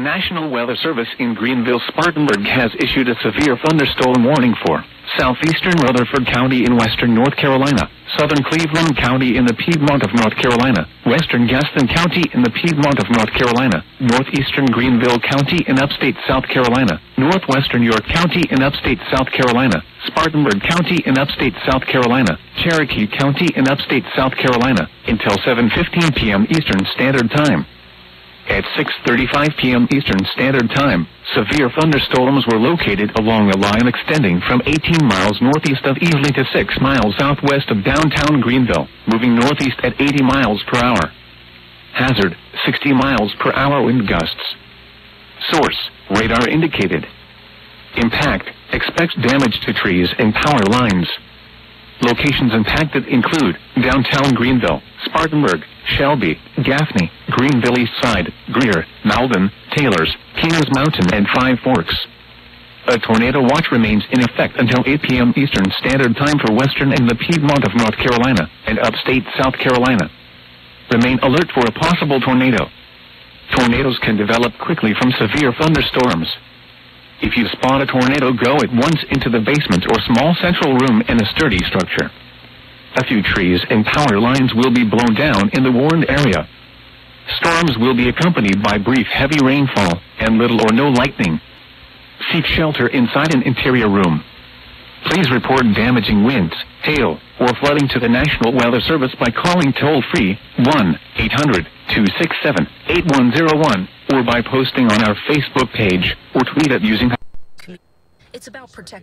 National Weather Service in Greenville-Spartanburg has issued a severe thunderstorm warning for southeastern Rutherford County in western North Carolina, southern Cleveland County in the Piedmont of North Carolina, western Gaston County in the Piedmont of North Carolina, northeastern Greenville County in upstate South Carolina, northwestern York County in upstate South Carolina, Spartanburg County in upstate South Carolina, Cherokee County in upstate South Carolina, until 7:15 p.m. Eastern Standard Time. At 6:35 p.m. Eastern Standard Time, severe thunderstorms were located along a line extending from 18 miles northeast of Easley to 6 miles southwest of downtown Greenville, moving northeast at 80 miles per hour. Hazard, 60 miles per hour wind gusts. Source, radar indicated. Impact, expects damage to trees and power lines. Locations impacted include downtown Greenville, Spartanburg, Shelby, Gaffney, Greenville East Side, Greer, Malden, Taylors, Kings Mountain, and Five Forks. A tornado watch remains in effect until 8 p.m. Eastern Standard Time for western and the Piedmont of North Carolina and upstate South Carolina. Remain alert for a possible tornado. Tornadoes can develop quickly from severe thunderstorms. If you spot a tornado, go at once into the basement or small central room in a sturdy structure. A few trees and power lines will be blown down in the warned area. Storms will be accompanied by brief heavy rainfall and little or no lightning. Seek shelter inside an interior room. Please report damaging winds, hail, or flooding to the National Weather Service by calling toll-free 1-800-267-8101 or by posting on our Facebook page or tweet it using. It's about protecting